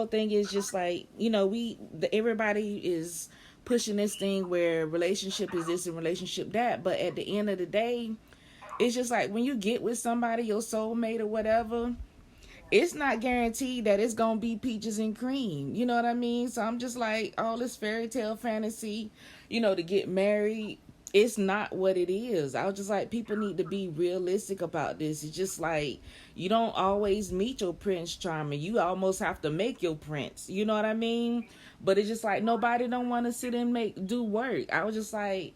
thing is just like, everybody is pushing this thing where relationship is this and relationship that, but at the end of the day, it's just like when you get with somebody, your soulmate or whatever, it's not guaranteed that it's gonna be peaches and cream. You know what I mean? So I'm just like, all this fairy tale fantasy, to get married, it's not what it is. I was just like, people need to be realistic about this. It's just like, you don't always meet your prince charming. You almost have to make your prince. You know what I mean? But it's just like nobody don't want to sit and do work. I was just like,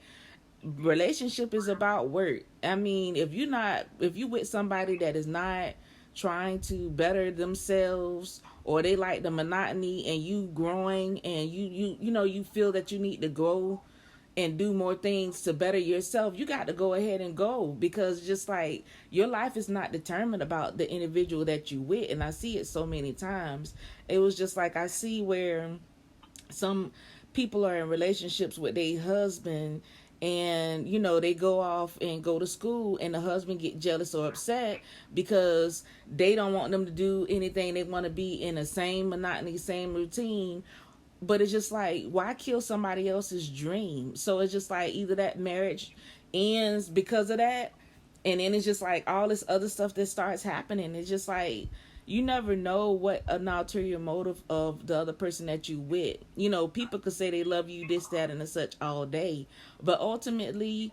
relationship is about work. I mean, if you with somebody that is not trying to better themselves, or they like the monotony and you growing, and you feel that you need to grow and do more things to better yourself, you got to go ahead and go, because just like your life is not determined about the individual that you with. And I see it so many times. It was just like, I see where some people are in relationships with their husband, and they go off and go to school, and the husband get jealous or upset because they don't want them to do anything. They want to be in the same monotony, same routine. But it's just like, why kill somebody else's dream? So it's just like, either that marriage ends because of that, and then it's just like all this other stuff that starts happening. It's just like, you never know what an ulterior motive of the other person that you with. People could say they love you, this, that, and such all day. But ultimately,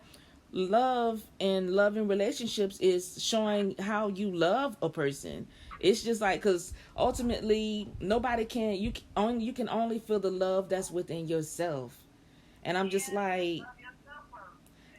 love and loving relationships is showing how you love a person. It's just like, because ultimately, you can only feel the love that's within yourself. And I'm just like,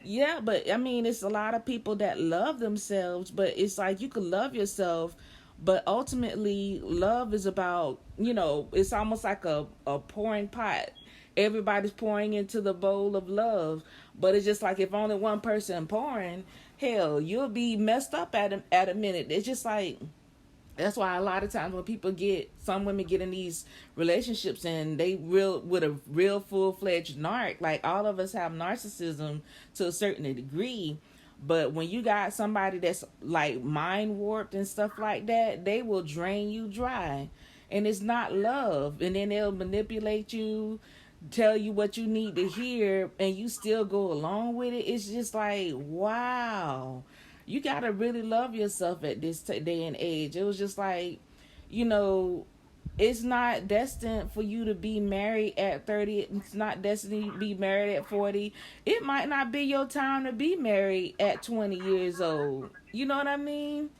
yeah, but I mean, it's a lot of people that love themselves, but it's like, you can love yourself, but ultimately, love is about, it's almost like a pouring pot. Everybody's pouring into the bowl of love, but it's just like, if only one person pouring, hell, you'll be messed up at a minute. It's just like, that's why a lot of times when some women get in these relationships and they with a real full-fledged narc, like all of us have narcissism to a certain degree. But when you got somebody that's like mind warped and stuff like that, they will drain you dry. And it's not love. And then they'll manipulate you, tell you what you need to hear, and you still go along with it. It's just like, wow. You got to really love yourself at this day and age. It was just like, it's not destined for you to be married at 30. It's not destined to be married at 40. It might not be your time to be married at 20 years old. You know what I mean?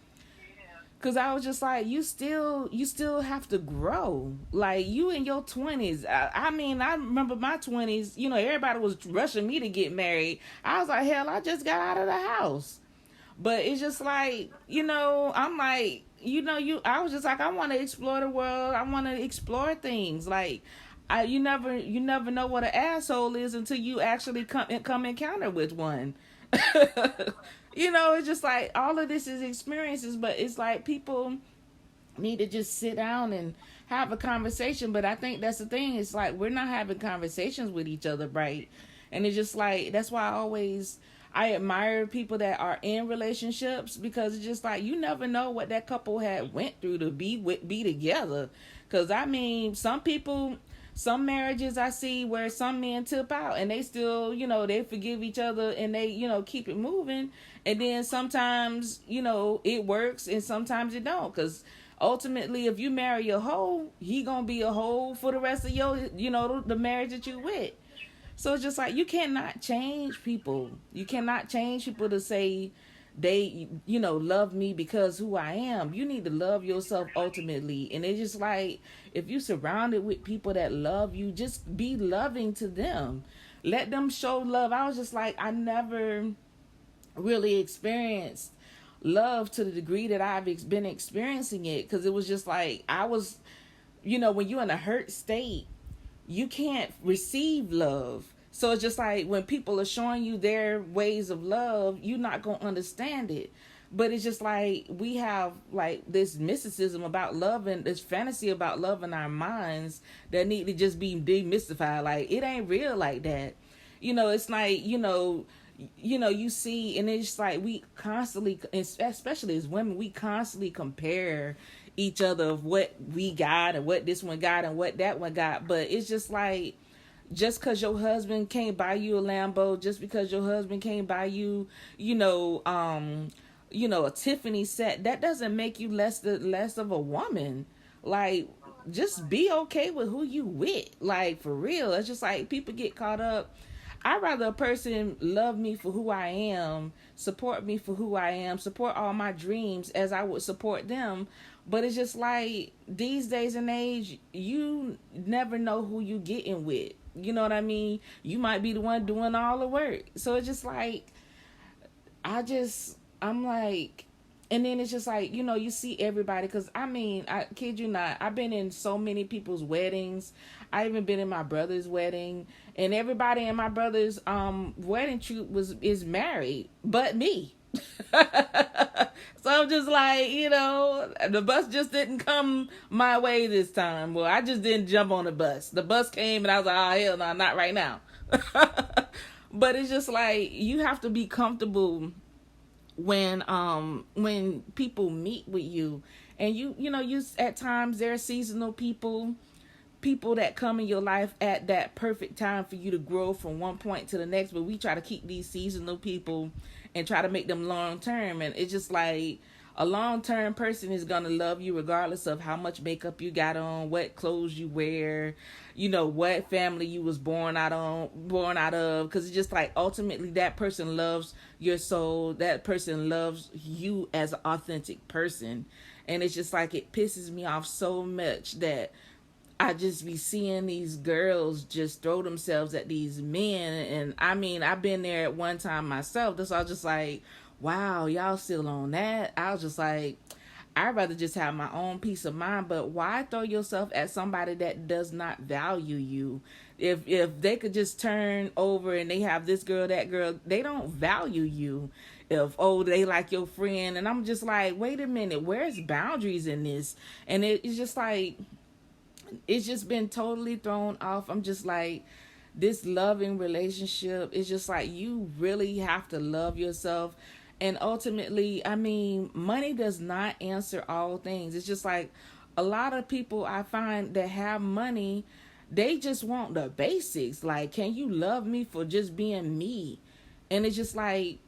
Because I was just like, you still have to grow. Like, you in your 20s. I mean, I remember my 20s, everybody was rushing me to get married. I was like, hell, I just got out of the house. But it's just like, I'm like, I was just like, I want to explore the world. I want to explore things. Like, you never know what an asshole is until you actually come encounter with one. It's just like, all of this is experiences, but it's like, people need to just sit down and have a conversation. But I think that's the thing. It's like, we're not having conversations with each other, right? And it's just like, that's why I admire people that are in relationships, because it's just like, you never know what that couple had went through to be together. Because I mean, some marriages I see where some men tip out and they still, they forgive each other and they, keep it moving. And then sometimes, it works and sometimes it don't. Because ultimately, if you marry a hoe, he gonna be a hoe for the rest of your, the marriage that you with. So it's just like, you cannot change people. You cannot change people to say they, love me because who I am. You need to love yourself ultimately. And it's just like, if you're surrounded with people that love you, just be loving to them. Let them show love. I was just like, I never really experienced love to the degree that I've been experiencing it. Because it was just like, I was, when you're in a hurt state, you can't receive love. So it's just like, when people are showing you their ways of love, you're not going to understand it. But it's just like, we have like this mysticism about love and this fantasy about love in our minds that need to just be demystified. Like, it ain't real like that. It's like, you see, and it's like, we constantly, especially as women, we constantly compare each other of what we got and what this one got and what that one got. But it's just like, just because your husband can't buy you a Lambo, just because your husband can't buy you, a Tiffany set, that doesn't make you less of a woman. Like, just be okay with who you with. Like, for real. It's just like people get caught up. I'd rather a person love me for who I am, support me for who I am, support all my dreams as I would support them. But it's just like, these days and age, you never know who you getting with. You know what I mean? You might be the one doing all the work. So it's just like, I'm like, and then it's just like, you see everybody. Because, I kid you not, I've been in so many people's weddings. I even been in my brother's wedding. And everybody in my brother's wedding troop is married, but me. So I'm just like, the bus just didn't come my way this time. Well, I just didn't jump on the bus. The bus came and I was like, oh, hell no, not right now. But it's just like, you have to be comfortable when people meet with you. And you at times, there are seasonal people that come in your life at that perfect time for you to grow from one point to the next. But we try to keep these seasonal people and try to make them long term. And it's just like, a long term person is going to love you regardless of how much makeup you got on, what clothes you wear, what family you was born out of. Because it's just like, ultimately, that person loves your soul. That person loves you as an authentic person. And it's just like, it pisses me off so much that I just be seeing these girls just throw themselves at these men. And I've been there at one time myself. That's why I was just like, wow, y'all still on that? I was just like, I'd rather just have my own peace of mind. But why throw yourself at somebody that does not value you? If they could just turn over and they have this girl, that girl, they don't value you. If, they like your friend. And I'm just like, wait a minute, where's boundaries in this? And it's just like, it's just been totally thrown off. I'm just like, this loving relationship is just like, you really have to love yourself. And ultimately, money does not answer all things. It's just like, a lot of people I find that have money, they just want the basics. Like, can you love me for just being me? And it's just like,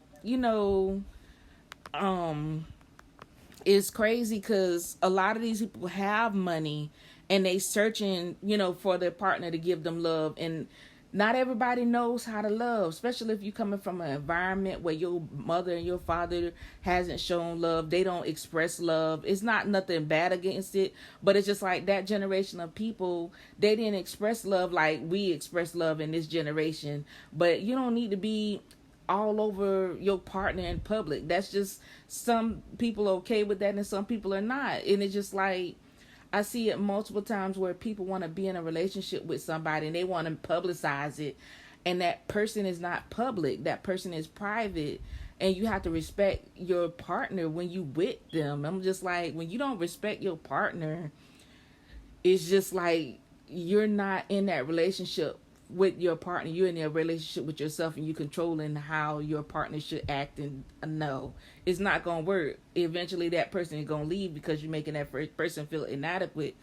it's crazy because a lot of these people have money and they searching, for their partner to give them love. And not everybody knows how to love, especially if you're coming from an environment where your mother and your father hasn't shown love. They don't express love. It's not nothing bad against it, but it's just like, that generation of people, they didn't express love like we express love in this generation. But you don't need to be all over your partner in public. That's just, some people are okay with that and some people are not. And it's just like, I see it multiple times where people want to be in a relationship with somebody and they want to publicize it, and that person is not public. That person is private, and you have to respect your partner when you with them. I'm just like, when you don't respect your partner, it's just like, you're not in that relationship with your partner. You're in a relationship with yourself, and you controlling how your partner should act. And no, it's not gonna work. Eventually that person is gonna leave because you're making that person feel inadequate.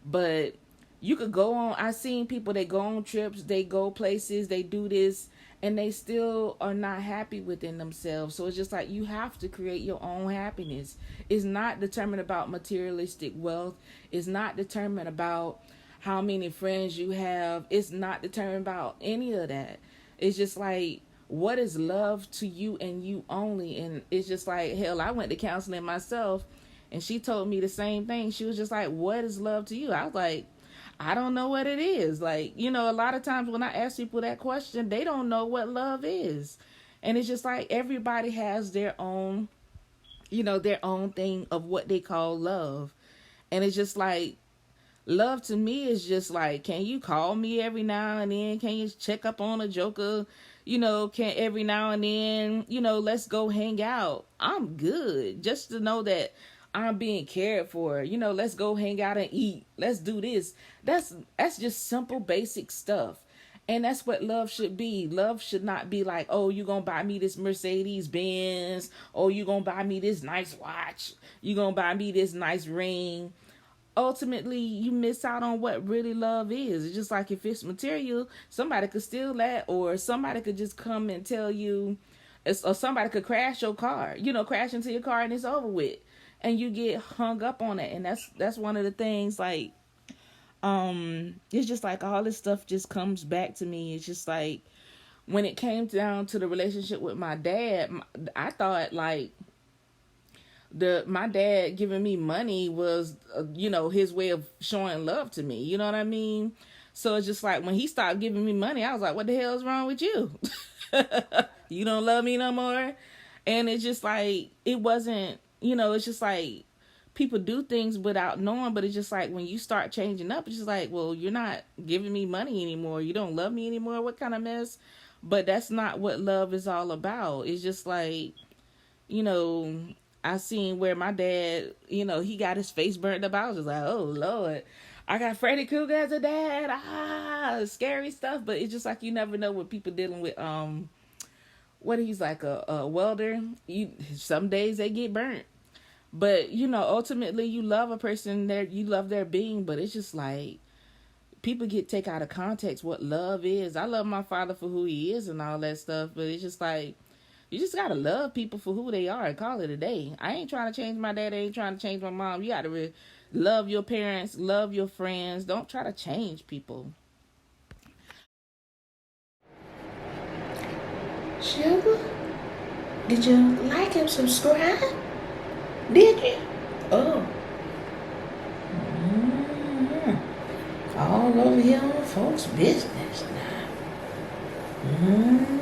But you could go on, I've seen people, they go on trips, they go places, they do this, and they still are not happy within themselves. So it's just like, you have to create your own happiness. It's not determined about materialistic wealth. It's not determined about how many friends you have. It's not determined about any of that. It's just like, what is love to you and you only? And it's just like, hell, I went to counseling myself, and she told me the same thing. She was just like, what is love to you? I was like, I don't know what it is. Like, a lot of times when I ask people that question, they don't know what love is. And it's just like, everybody has their own, their own thing of what they call love. And it's just like, love to me is just like, can you call me every now and then? Can you check up on a joker? Can every now and then, let's go hang out. I'm good. Just to know that I'm being cared for. Let's go hang out and eat. Let's do this. That's just simple, basic stuff. And that's what love should be. Love should not be like, oh, you gonna buy me this Mercedes Benz, oh, you gonna buy me this nice watch, you gonna buy me this nice ring. Ultimately, you miss out on what really love is. It's just like if it's material, somebody could steal that, or somebody could just come and tell you, or somebody could crash your car, crash into your car and it's over with. And you get hung up on it. And that's one of the things, like, it's just like all this stuff just comes back to me. It's just like when it came down to the relationship with my dad, I thought like my dad giving me money was his way of showing love to me, you know what I mean? So it's just like when he stopped giving me money, I was like, what the hell's wrong with you? You don't love me no more? And it's just like, it wasn't, it's just like people do things without knowing, but it's just like when you start changing up, it's just like, well, you're not giving me money anymore, you don't love me anymore, what kind of mess? But that's not what love is all about. It's just like, I seen where my dad, he got his face burnt up. I was just like, oh Lord, I got Freddy Krueger as a dad. Scary stuff. But it's just like you never know what people dealing with. What he's like a welder. Some days they get burnt. But ultimately you love a person, you love their being. But it's just like people take out of context what love is. I love my father for who he is and all that stuff. But it's just like, you just gotta love people for who they are and call it a day. I ain't trying to change my dad. I ain't trying to change my mom. You gotta love your parents, love your friends. Don't try to change people. Sugar, did you like and subscribe? Did you? Oh. All over here on folks' business now.